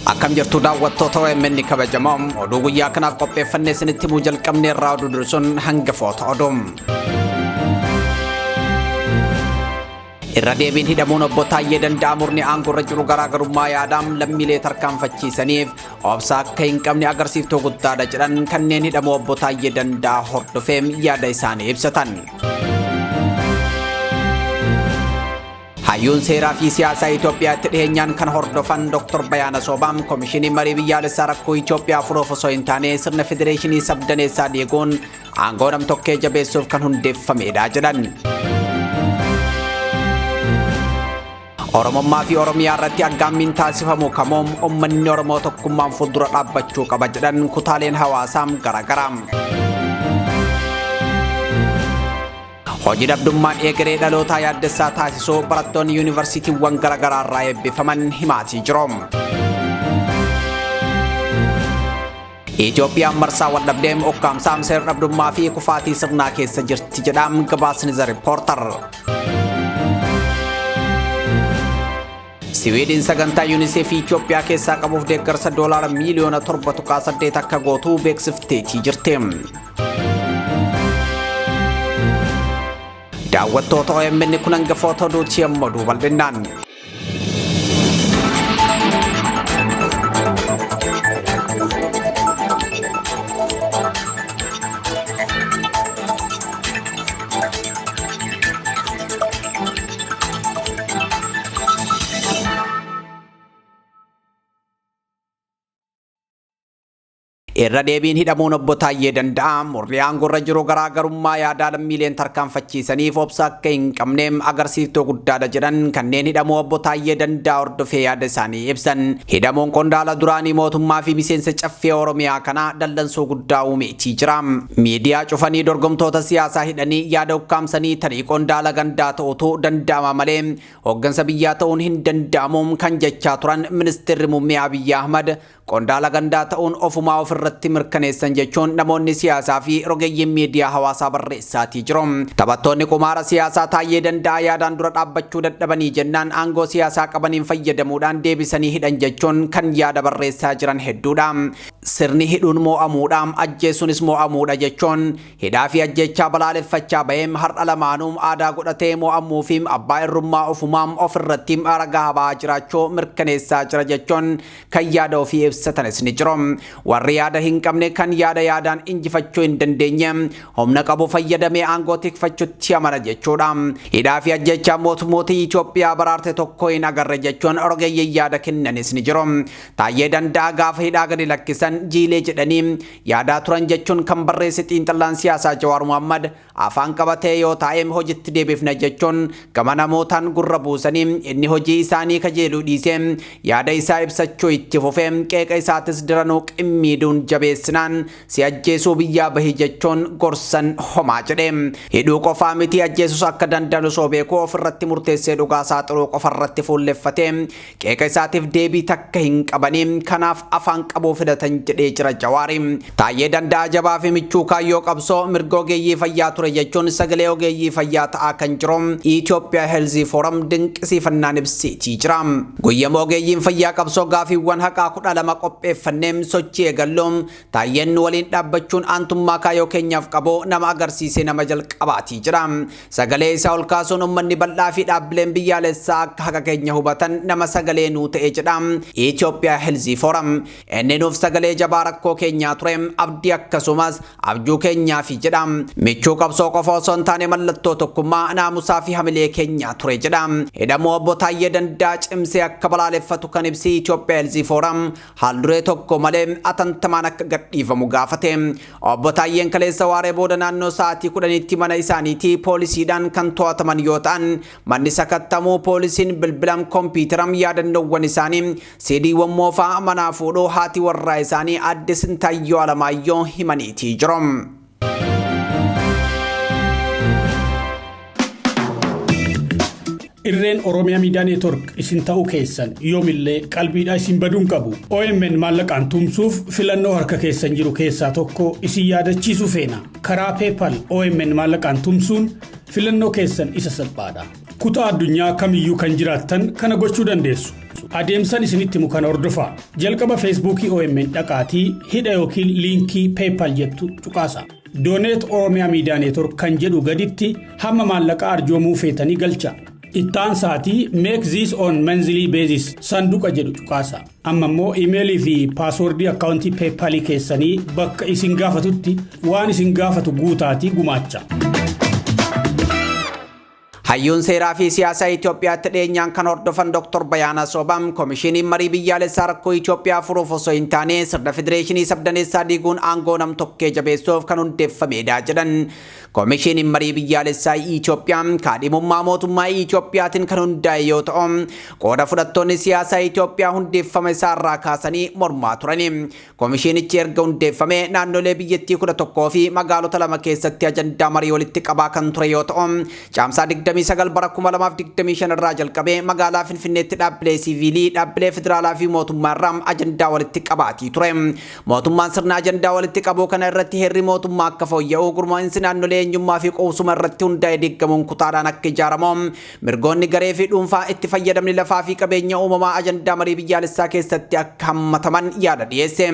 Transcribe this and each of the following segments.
Akkam jirtu daawwattoota OMN kabajamoo oduu guyyaa kanaaf qopheeffannee isinitti himuu jalqabne irraa oduu dursuun hangafoota oduu. Irra deebiin hidhamuun obbo Taayyee Danda'aa murni aangoo irra jiru garaagarummaa yaadaam lammiilee tarkaanfachiisaniif obsa akka hin qabne agarsiiftuu guddaadha jedhan kanneen hidhamuu obbo Taayyee Danda'aa hordofeem yaada isaanii ibsatan. Hayyuun seeraa fi siyaasaa Itoophiyaatti dhiheenyaan kan hordofan Dr. Bayaana Soobam Komishiini Marii Biyyaaleessaa rakkoo Itoophiyaa furuuf osoo hin taane sirna Federeeshinii sabdaneessaa deeguun aangoo nam-tokkee jabeessuuf kan hundeeffamedha jedhan. Oromummaa fi Oromiyaa irratti aggaammiin taasifamu kamoom uummanni Oromoo tokkummaan fuuldura dhaabbachuu qaba jedhan kutaaleen hawaasaa garaagaraa. Hojii dhabdummaan eegalee dhalootaa yaaddessaa taasisuu barattoonni yuunivarsiitiiwwan garaagaraa irraa eebbifaman himaatii jiru. Itoophiyaan marsaa waldhabdeem ukkaamsaam seera dhabdummaa fi kufaatii sirnaa keessa jirti jedham gabaasni The Reporter. Siwiidin sagantaa UNICEF Itoophiyaa keessaa qabuuf deeggarsa $7 miliyoona 7.8 akka gootu beeksifteetii jirti. Daawwattoota OMN kun hangafoota oduuti yemmuu bal'inaan. Irra deebiin hidhamuun obbo Taayyee Danda'aa murni aangoo irra jiru garaagarummaa yaadaa lammiileen tarkaanfachiisaniif obsa akka hin qabneem agarsiiftuu guddaadha jedhan kanneen hidhamuu obbo Taayyee Danda'aa hordofee yaada isaanii ibsan. Hidhamuun qondaala duraanii mootummaa fi miseensa caffee Oromiyaa kana dallansuu guddaa uumeetii jira. Miidiyaa cufanii dorgomtoota siyaasaa hidhanii yaada ukkaamsanii tarii qondaala gandaa ta'utu danda'ama malee hooggansa biyyaa ta'uun hin danda'amuun kan jechaa turan ministeerri muummee Abiy Ahmad qondaala gandaa ta'uun ofumaa ofirratti mirkaneessan jechuun namoonni siyaasaa fi rogeeyyiin miidiyaa hawaasaa barreessaatii jiru. Taphattoonni qumaara siyaasaa Taayyee Danda'aa yaadaan dura dhaabbachuu dadhabanii jennaan aangoo siyaasaa qabaniin fayyadamuudhaan deebisanii hidhan jechuun kan yaada barreessaa jiran hedduudha. Sirni hidhuun mo'amuudhaan ajjeesuunis mo'amuudha jechuun hidhaa fi ajjechaa balaaleffachaa baheem har'a lamaanuu aadaa godhatee mo'amuu fi abbaa irrummaa ofumaam ofirratti ragaa ba'aa jiraachuu mirkaneessaa jira jechuun kan yaada ofii ibsatanis ni jiru. Warri yaada hin qabne kan yaadaan injifachuu hin dandeenye humna qabu fayyadamee aangoo tikfachuutti amana jechuudha. Hidhaa fi ajjechaa mootummoota Itoophiyaa baraarte tokko hin agarre jechuun rogeeyyiin yaada kennanis ni jiru. Taayyee Danda'aa gaafa hidhaa gadi lakkisan jiilee jedhanii yaadaa turan jechuun kan barreesse xiinxalaan siyaasaa Jawaar Mohammad afaan qabatee yoo taa'eem hojiitti deebifna jechuun gama namootaan gurra buusanii inni hojii isaanii kajeeluu dhiisee yaada isaa ibsachuu itti fufee qeeqa isaatis diranuu qimmiiduun jabeessinaan si ajjeesuu biyyaa bahii jechuun gorsan homaa jedhe. Hidhuu qofaa miti ajjeesus akka danda'u osoo beekuu ofirratti murteessee dhugaa saaxiluu qofarratti fuulleffatee qeeqa isaatiif deebii takka hin qabanii kanaaf afaan qabuu fidatan jedhee jira Jawaari. Taayyee Danda'aa jabaa fi michuu kaayyoo qabsoo mirga ogeeyyii fayyaa ture jechuun sagalee ogeeyyii fayyaa ta'aa kan jiru Itoophiyaa Health Forum dinqisiifannaan ibsitii jira. Guyyaa ogeeyyiin fayyaa qabsoo gaafiiwwan haqaa 12 qopheeffanneem sochii eegalloom Taayyeen waliin dhaabbachuun aantummaa kaayyoo keenyaaf qabu nama agarsiisee nama jalqabaatii jira. Sagalee isaa ol kaasuun uummanni bal'aa fi dhaabbileen biyyaalessaa akka haqa keenya hubatan nama sagalee nuu ta'ee jedha Itoophiyaa Health Forum. Inni nuuf sagalee jabaa rakkoo keenyaa ture abdii akkasumas abjuu keenyaafi jedha. Michuu qabsoo qofa osoo hin taane mallattoo tokkummaa naamusaa fi hamilee keenyaa ture jedha. Hidhamuu obbo Taayyee Danda'aa cimsee akka balaaleffatu kan ibsi Itoophiyaa Health Forum haalduree tokko malee atantamaan akka gadhiifamu gaafate. Obbo Taayyeen kaleessa waaree booda naannoo sa'aatii 10tti mana isaaniitii poolisiidhaan kan to'ataman yoo ta'an manni sakattamuu poolisiin bilbilaan kompiitaram yaadannoowwan isaanii sidiiwwan moofaa manaa fuudhuu haati warraa isaanii adde Sintaayyoo Alamaayyoo himaniitii jiru. Irreen Oromiyaa Miidiyaa Neetwork isin ta'uu keessan yoomillee qalbiidhaa isin baduun qabu. OMN maallaqaan tumsuuf filannoo harka keessan jiru keessaa tokko isin yaadachiisuu feena. Karaa PayPal OMN maallaqaan tumsuun filannoo keessan isa salphaadha. kutaa addunyaa kamiyyuu kan jiraattan kana gochuu dandeessu. Adeemsan isinitti himu kana hordofaa. Jalqaba Feesbuukii OMN dhaqaatii hidha yookiin liinkii PayPal jettu tuqaasa. Donate Oromiyaa Miidiyaa Neetwork kan jedhu gaditti hamma maallaqa arjoomuu feetanii galcha. Ittaan saatii make this on monthly basis sanduqa jedhu tuqaasa. Amma immoo iimeelii fi paaswordii akkaawuntii PayPal keessanii bakka isin gaafatutti waan isin gaafatu guutaatii gumaacha. Hayyuun seeraa fi siyaasaa Itoophiyaatti dhiyeenyaan kan hordofan Dr. Bayaana Soobam Komishiiniin Marii Biyyaaleessaa rakkoo Itoophiyaa furuuf osoo hin taane sirna Federeeshinii sabdaneessaa diiguun aangoo nam-tokkee jabeessuuf kan hundeeffamedha jedhan. Komishiiniin Marii Biyyaaleessaa Itoophiyaa kaadhimummaa mootummaa Itoophiyaatiin kan hundaa'e yoo ta'u, qooda fudhattoonni siyaasaa Itoophiyaa hundeeffame isaarraa kaasanii mormaa turani. Komishiinichi erga hundeeffame naannolee biyyattii 11 fi magaalota 2 keessatti ajandaa marii walitti qabaa kan ture yoo ta'u, caamsaa 29 bara 2025 irraa jalqabee magaalaa Finfinneetti dhaabbilee siivilii, dhaabbilee federaalaa fi mootummaa irraa ajandaa walitti qabaatii ture. Mootummaan sirna ajandaa walitti qabuu kana irratti heerri mootummaa akka fooyya'u gurmaa'insi naannolee eenyummaa fi qubsuma irratti hundaa'e diigamuun kutaadhaan akka ijaaramu, mirgoonni garee fi dhuunfaa itti fayyadamni lafaa fi qabeenya uumamaa ajandaa marii biyyaalessaa keessatti akka hammataman yaada dhiyeesse.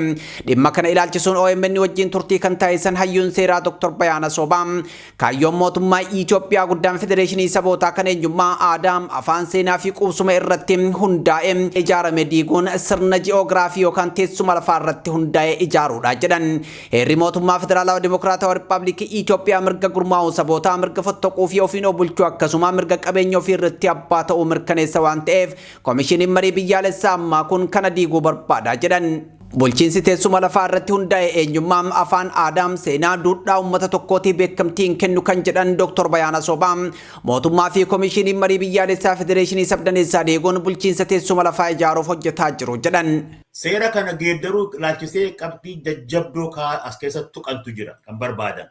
Dhimma kana ilaalchisuun OMN wajjin turtii kan taasisan hayyuun seeraa Dr. Bayaana Soobam kaayyoon mootummaa Itoophiyaa guddaan federeeshinii sabootaa kan eenyummaa aadaa, afaan, seenaa fi qubsuma irratti hundaa'e ijaarame diiguun sirna ji'oogiraafii yookaan teessuma lafaa irratti hundaa'e ijaaruudha jedhan. Heerri mootummaa federaalawaa dimokiraatawaa rippaabilikii Itoophiyaa mirga gurmaa'uu sabootaa, mirga fottooquu fi ofiin of bulchuu akkasuma mirga qabeenya ofii irratti abbaa ta'uu mirkaneessa waan ta'eef Komishiiniin Marii Biyyaalessaa ammaa kun kana diiguu barbaada jedhan. Bulchiinsi teessuma lafaa irratti hundaa'e eenyummaa, afaan, aadaa, seenaa, duudhaa uummata tokkootii beekamtiin kennu kan jedhan Dr. Bayaana Soobam mootummaa fi Komishiiniin Marii Biyyaalessaa Federeeshinii sabdaneessaa diiguun bulchiinsa teessuma lafaa ijaaruuf hojjetaa jiru jedhan. Seera kana geeddaruu ilaalchisee qabxii jajjabdoo as keessatti tuqantu jira kan barbaadan.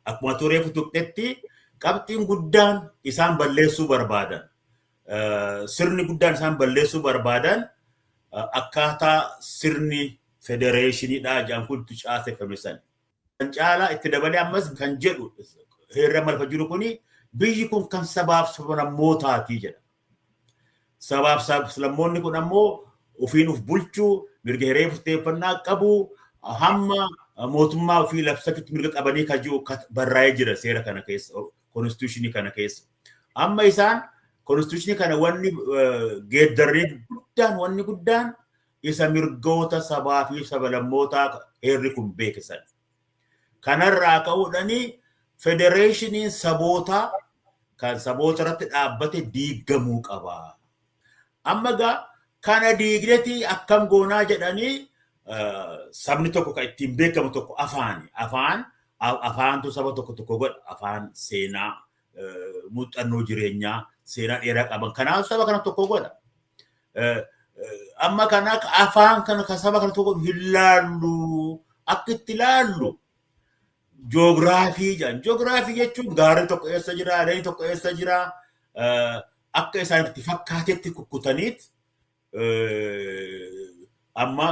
Akkuma tureef tuqxetti qabxiin guddaan isaan balleessuu barbaadan. Sirni guddaan isaan balleessuu barbaadan akkaataa sirni federeeshiniidhaa jedhan kun caaseffame san. Kan caalaa itti dabalee ammas kan jedhu heerra malfa jiru kuni biyyi kun kan sabaaf sablammootaati jedha. Sabaaf sablammoonni kun ammoo ofiin of bulchuu, mirga hiree murteeffannaa qabu, hamma mootummaa ofii labsatti mirga qabanii kan jiru barraa'ee jira seera kana keessa, konstituushinii kana keessa. Amma isaan konstituushinii kana wanni geeddaranii wanni guddaan isa mirgoota sabaa fi sablammootaa heerri kun beekisan. Kanarraa ka'uudhaanii federeeshiniin sabootaa kan saboota irratti dhaabbate diigamuu qaba. Amma gaa kana diigdetii akkam goonaa jedhanii sabni tokko kan ittiin beekamu tokko afaantu saba tokko godha. Afaan, seenaa, muuxannoo jireenyaa, seenaa dheeraa qaban. Kanaaf saba kana tokko godha. Amma kana afaan kana saba kana tokko hin laallu. Akka itti laallu ji'oogiraafii jedhan. Ji'oogiraafii jechuun gaarri tokko eessa jira, reeni tokko eessa jira, akka isaan itti fakkaatetti kukkutaniit amma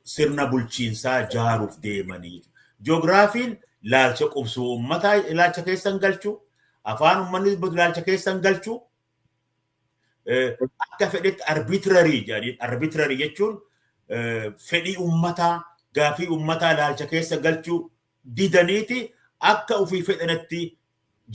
sirna bulchiinsaa jaaruuf deemanii. Ji'oogiraafiin ilaalcha qubsuu uummataa ilaalcha keessan galchuu, afaan uummanni ilaalcha keessan galchuu, akka fedhetti arbitrarii jedhanii. Arbitrarii jechuun fedhii uummataa, gaafii uummataa ilaalcha keessa galchuu didaniiti akka ofii fedhanatti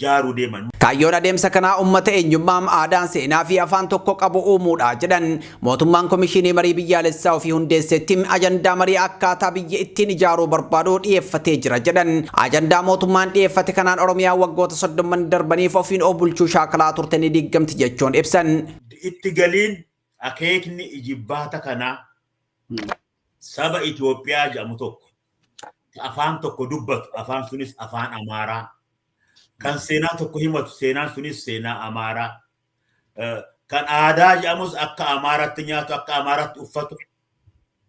jaaruu deeman. Kaayyoon adeemsa kanaa uummata eenyummaa, aadaa, seenaa fi afaan tokko qabu uumuudha jedhan. Mootummaan Komishinii Marii Biyyaalessaa ofii hundeessetti ajandaa marii akkaataa biyya ittiin ijaaruu barbaadu dhiyeeffatee jira jedhan. Ajandaa mootummaan dhiyeeffate kanaan Oromiyaa waggoota 30 darbaniif ofiin of bulchuu shaakalaa turte ni diigamti jechuun ibsan. Itti galiin akeekni ijibbaata kanaa saba Itoophiyaa jedhamu tokko afaan tokko dubbatu, afaan sunis afaan Amaaraa. Kan seenaa tokko himatu, seenaan sunis seenaa Amaaraa. Kan aadaa jedhamus akka Amaaraatti nyaatu, akka Amaaraatti uffatu.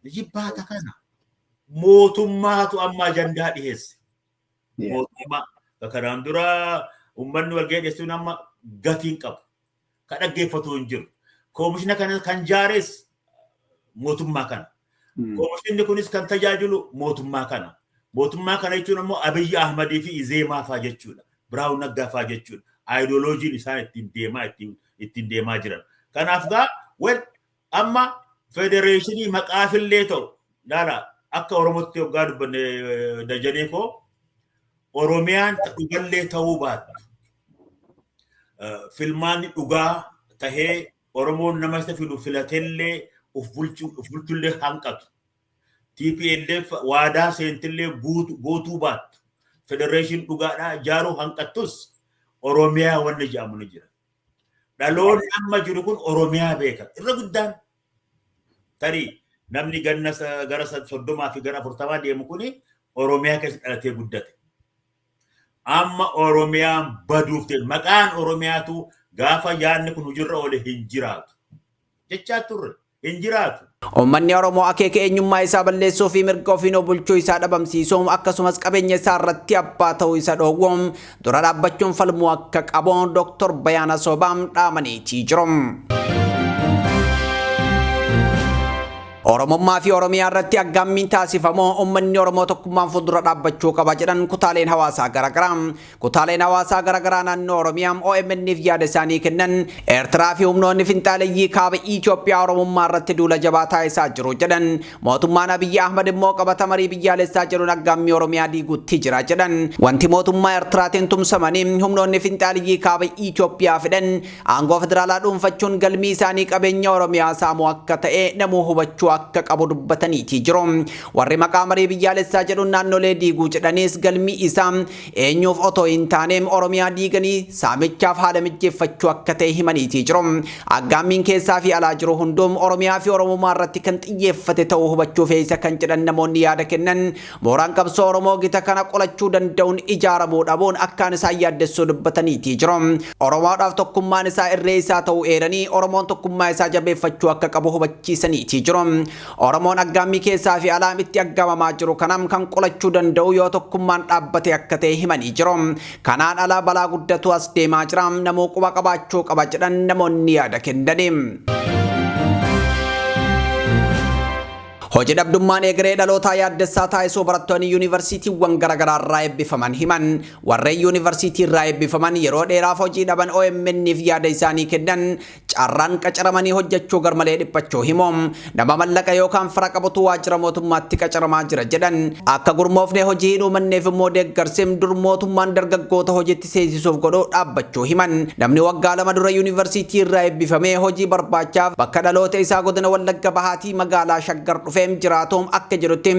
Ijibbaata kana mootummaatu amma ajandaa dhiyeesse. Mootummaa kanaan dura uummanni wal geedheessuun amma gatiin qabu. Kan dhaggeeffatu hin jiru. Koomishina kana kan jaares mootummaa kana. Koomishinni kunis kan tajaajilu mootummaa kana. Mootummaa kana jechuun ammoo Abiyyi Ahmadii fi Izeemaa fa'aa jechuudha. Biraawun Naggaa fa'aa jechuudha. ideoloojiin isaan ittiin deemaa jiran. Kanaaf gaa amma federeeshinii maqaafillee ta'u laala akka Oromootti hoggaa dubbanne dajanee koo Oromiyaan dhugallee ta'uu baattu. Filmaanni dhugaa tahee Oromoon nama isa filu filatellee uf bulchullee hanqatu. TPLF waadaa seentillee gootuu baattu. Federeeshin dhugaadhaa ijaaruu hanqattus Oromiyaa wanni jedhamu ni jira. Dhaloonni amma jiru kun Oromiyaa beeka. Irra guddaan tarii namni ganna gara 30 fi gara 40 deemu kuni Oromiyaa keessa dhalatee guddate. Amma Oromiyaan baduuf ta'e maqaan Oromiyaatu gaafa yaadni kun hojirra oole hin jiraatu. Jechaa turre hin jiraatu. Uummanni Oromoo akeeka eenyummaa isaa balleessuu fi mirga ofiin bulchuu isaa dhabamsiisuun akkasumas qabeenya isaa irratti abbaa ta'uu isa dhoowwuun dura dhaabbachuun falmuu akka qabu Dr. Bayaana Sobaam dhaamaniitii jiru. Oromummaa fi Oromiyaa irratti aggaammiin taasifamu uummanni Oromoo tokkummaan fuuldura dhaabbachuu qaba jedhan kutaaleen hawaasaa garaagaraa. Kutaaleen hawaasaa garaagaraa naannoo Oromiyaa OMN'if yaada isaanii kennan Eertiraa fi humnoonni finxaaleeyyii kaaba Itoophiyaa Oromummaa irratti duula jabaa taasisaa jiru jedhan. Mootummaan Abiyyi Ahmad immoo qabata marii biyyaalessaa jedhuun aggaammii Oromiyaa diiguutti jira jedhan. Wanti mootummaa Eertiraatiin tumsamanii humnoonni finxaaleeyyii kaaba Itoophiyaa fedhan aangoo federaalaa dhuunfachuun galmii isaanii qabeenya Oromiyaa saamuu akka ta'e namuu hubachuu akka qabu dubbataniitii jiru. Warri maqaa marii biyyaalessaa jedhuun naannolee diiguu jedhanis galmii isaa eenyuuf otoo hin taane Oromiyaa diiganii saamichaaf haala mijjeeffachuu akka ta'e himaniitii jiru. Aggaammiin keessaa fi alaa jiru hunduum Oromiyaa fi Oromummaa irratti kan xiyyeeffate ta'uu hubachuu fe'isa kan jedhan namoonni yaada kennan mooraan qabsoo Oromoo gita kana qolachuu danda'uun ijaaramuu dhabuun akkaan isaan yaaddessuu dubbataniitii jiru. Oromoodhaaf tokkummaan isaa irree isaa ta'uu eeranii Oromoon tokkummaa isaa jabeeffachuu akka qabu hubachiisaniitii jiru. Oromoon aggaammii keessaa fi alaamitti aggaamamaa jiru kanam kan qolachuu danda'u yoo tokkummaan dhaabbate akka ta'e himanii jiru. Kanaan alaa balaa guddatu as deemaa jira. Namuu quba qabaachuu qaba jedhan namoonni yaada kennani. Hojii dhabdummaan egeree dhalootaa yaaddessaa taasisuu barattoonni yuunivarsiitiiwwan garaagaraa irraa eebbifaman himan. Warreen yuunivarsiitii irraa eebbifaman yeroo dheeraaf hojii dhaban OMN'if yaada isaanii kennan carraan qacaramanii hojjechuu garmalee dhiphachuu himu. Nama mallaqa yookaan fira qabutu waajjira mootummaatti qacaramaa jira jedhan. Akka gurmoofnee hojii hin uumanneef immoo deeggarsim dur mootummaan dargaggoota hojiitti seensisuuf godhu dhaabbachuu himan. Namni waggaa 2 dura yuunivarsiitii irraa eebbifamee hojii barbaachaaf bakka dhaloota isaa godina Wallagga Bahaatii magaalaa Shaggar dhufe jiraatuun akka jirutti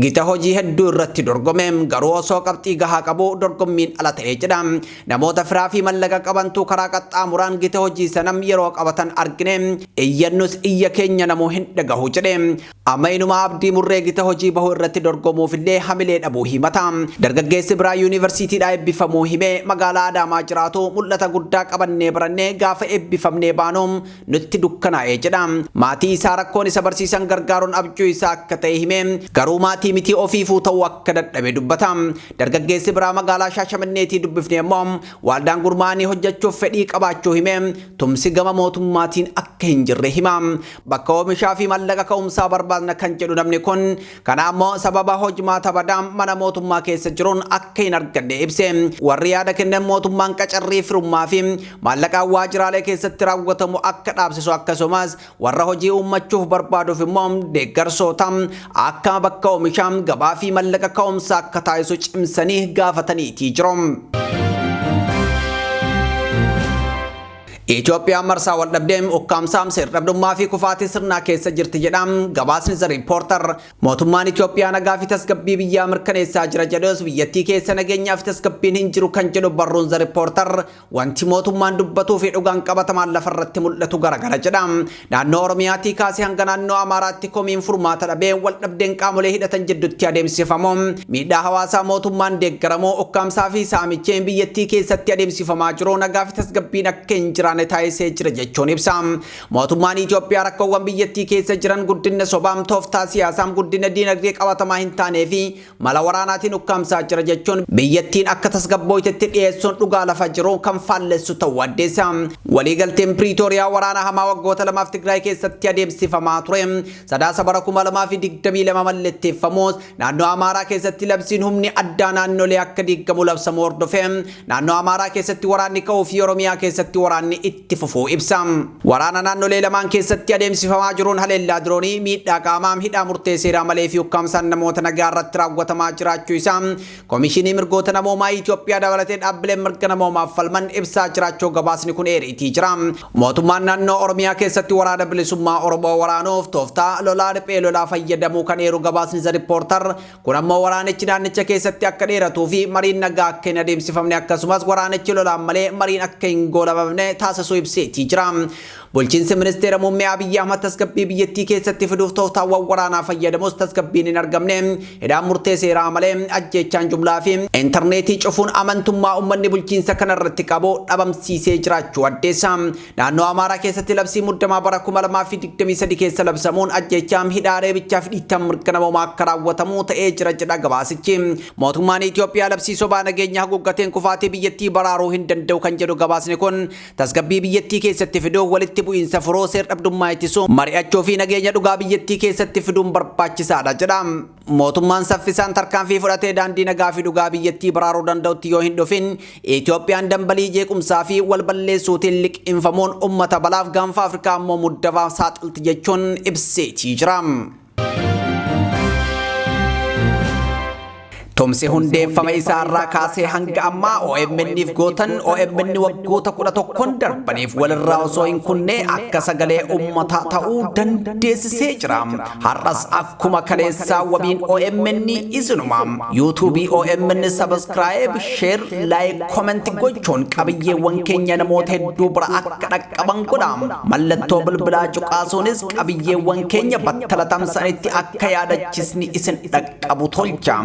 gita hojii hedduu irratti dorgome garuu osoo qabxii gahaa qabu dorgommiin ala ta'ee jedha. Namoota firaa fi mallaqa qabantu karaa qaxxaamuraan gita hojii sanam yeroo qabatan argine iyyannus iyya keenya namuu hin dhagahu jedhe. Amma inuma abdii murree gita hojii bahuu irratti dorgomuuf illee hamilee dhabuu himata. Dargaggeessi biraa yuunivarsiitiidhaa eebbifamuu himee magaalaa Adaamaa jiraatu mul'ata guddaa qabannee barannee gaafa eebbifamnee baanuun nutti dukkanaa'ee jedha. Maatii isaa rakkoon isa barsiisan gargaaruun abjuu isaa akka ta'e himee garuu maatii miti ofiifuu ta'uu akka dadhabe dubbata. Dargaggeessi biraa magaalaa Shaashamanneetii dubbifne immoo waldaan gurmaa'anii hojjechuuf fedhii qabaachuu himee tumsi gama mootummaatiin akka hin jirre hima. Bakka oomishaa fi mallaqa ka'umsaa barbaadna kan jedhu namni kun kana ammoo sababa hojimaata badaa mana mootummaa keessa jiruun akka hin arganne ibse. Warri yaada kennan mootummaan qacarrii firummaa fi maallaqaan waajjiraalee keessatti raawwatamu akka dhaabsisu akkasumas warra hojii uummachuuf barbaaduuf immoo deeggarsoota akka bakka oomishaa gabaa fi mallaqa ka'umsaa akka taasisu cimsanii gaafataniitii jiru. Itoophiyaan marsaa wal dhabdeem ukkaamsaam sir-dhabdummaa fi kufaatii sirnaa keessa jirti jedham gabaasni The Reporter. Mootummaan Itoophiyaa nagaa fi tasgabbii biyyaa mirkaneessaa jira jedhus biyyattii keessa nageenyaa fi tasgabbiin hin jiru kan jedhu barruun The Reporter wanti mootummaan dubbatuu fi dhugaan qabatamaan lafarratti mul'atu garagara jedha. Naannoo Oromiyaatii kaasee hanga naannoo Amaaraatti komiin furmaata dhabee wal dhabdeen qaamolee hidhatan jidduutti adeemsifamu. Miidhaa hawaasaa mootummaan deeggaramoo ukkaamsaa fi saamicheen biyyattii keessatti adeemsifamaa jiru nagaa fi tasgabbiin akka hin jiraan waraanne taasisee jira jechuun ibsa. Mootummaan Itoophiyaa rakkoowwan biyyattii keessa jiran guddina sobaam tooftaa siyaasaam guddina diinagdee qabatamaa hin taanee fi mala waraanaatiin ukkaamsaa jira jechuun biyyattiin akka tasgabbooytetti dhiyeessuun dhugaa lafa jiru kan faallessu ta'uu addeessa. Waliigalteen Piriitooriyaa waraana hamaa waggoota lamaaf Tigraay keessatti adeemsifamaa ture. Sadaasa bara 2022 mallatteeffamus naannoo Amaaraa keessatti labsiin humni addaa naannolee akka diigamu labsamu hordofee naannoo Amaaraa keessatti waraanni ka'uu fi Oromiyaa keessatti waraanni itti fufuu ibsa. Waraana naannolee lamaan keessatti adeemsifamaa jiruun haleellaa diroonii miidhaa qaamaa hidhaa murtee seeraa malee fi ukkaamsaan namoota nagaa irratti raawwatamaa jiraachuu isaa Komishiinii mirgoota namoomaa Itoophiyaa dabalatee dhaabbileen mirga namoomaaf falman ibsaa jiraachuu gabaasni kun eereetii jira. Mootummaan naannoo Oromiyaa keessatti waraana bilisummaa Oromoo waraanuuf tooftaa lolaa riphee lolaa fayyadamuu kan eeru gabaasni The Reporter kun ammoo waraanichi naannicha keessatti akka dheeratuu fi mariin nagaa akka hin adeemsifamne akkasumas waraanichi lolaan malee mariin akka hin goolabamne taasisuu ibseetii jira. Bulchiinsi ministeera muummee Abiyyi Ahmad tasgabbii biyyattii keessatti fiduuf tooftaawwan waraanaa fayyadamus tasgabbiin hin argamne hidhaan murtee seeraa malee ajjeechaan jumlaa fi intarneetii cufuun amantummaa uummanni bulchiinsa kanarratti qabu dhabamsiisee jiraachuu addeessa. Naannoo Amaaraa keessatti labsii muddamaa bara 2023 keessa labsamuun ajjeechaan hidhaa reebichaa fi dhiittaan mirga namoomaa akka raawwatamu ta'ee jira jedha gabaasichi. Mootummaan Itoophiyaa labsii sobaa nageenya haguuggateen kufaatii biyyattii baraaruu hin danda'u kan jedhu gabaasni kun tasgabbii biyyattii keessatti fiduu walitti bu'iinsa furoo seer dhabdummaa ittisuu mari'achuu fi nageenya dhugaa biyyattii keessatti fiduun barbaachisaadha jedha. Mootummaan saffisaan tarkaanfii fudhatee daandii nagaa fi dhugaa biyyattii baraaruu danda'utti yoo hin dhufin Itoophiyaan dambalii jeequmsaa fi wal balleessuutiin liqinfamuun uummata balaaf gaanfa Afrikaa ammoo muddafaaf saaxilti jechuun ibseetii jira. Tumsi hundeeffama isaarraa kaasee hanga ammaa OMN'if gootan OMN waggoota 11 darbaniif walirraa osoo hin kunne akka sagalee uummataa ta'uu dandeessisee jira. Har'as akkuma kaleessaa wabiin OMN isinuma. YouTube OMN subscribe, share, like, comment gochuun qabiyyeewwan keenya namoota hedduu bira akka dhaqqaban godha. Mallattoo bilbilaa cuqaasuunis qabiyyeewwan keenya battala tamsa'anitti akka yaadachisni isin dhaqqabu tolcha.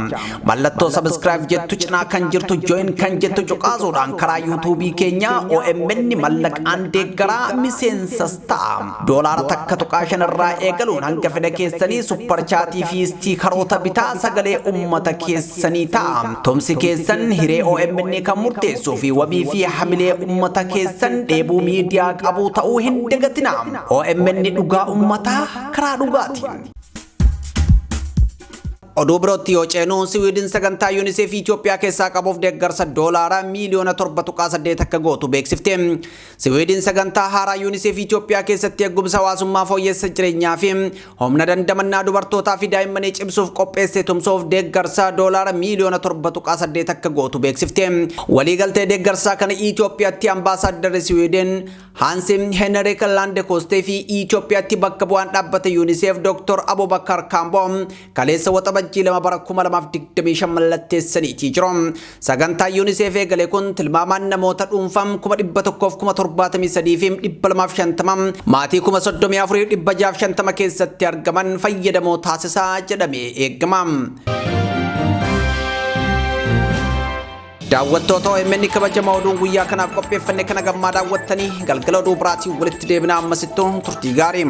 Mallattoo subscribe jettu cinaa kan jirtu join kan jettu cuqaasuudhaan karaa YouTube keenya OMN mallaqaan deeggaraa miseensas ta'a. Doolaara takka tuqaa shanirraa eegaluun hanga fedha keessanii super chaatii fi stiikaroota bitaa sagalee uummata keessanii ta'a. Tumsi keessan hiree OMN kan murteessuu fi wabii fi hamilee uummata keessan dheebuu miidiyaa qabu ta'uu hin dagatina. OMN dhugaa uummataa karaa dhugaatiin. Oduu birootti yoo ceenu Siwiidin sagantaa UNICEF Itoophiyaa keessaa qabuuf deeggarsa doolaara miliyoona 7.8 akka gootu beeksifte. Siwiidin sagantaa haaraa UNICEF Itoophiyaa keessatti eegumsa hawaasummaa fooyyessa jireenyaa fi humna dandamannaa dubartootaa fi daa'immanii cimsuuf qopheesse tumsuuf deeggarsa doolaara miliyoona 7.8 akka gootu beeksifte. Waliigaltee deeggarsaa kana Itoophiyaatti ambaasaaddarri Siwiidin Hansi Henrik Landekostee fi Itoophiyaatti bakka bu'aan dhaabbata UNICEF Dr. Abubakar Kambo kaleessa waxaba lama bara 2025 mallatteessaniitii jiru. Sagantaa UNICEF eegale kun tilmaamaan namoota dhuunfaa 173 fi 250 maatii 34,650 keessatti argaman fayyadamoo taasisaa jedhamee eegama. Daawwattoota OMN kabajamoo oduun guyyaa kanaaf qopheeffanne kana gammaa daawwattanii galgala oduu biraatiin walitti deebinaa ammasittuu turtii gaarii.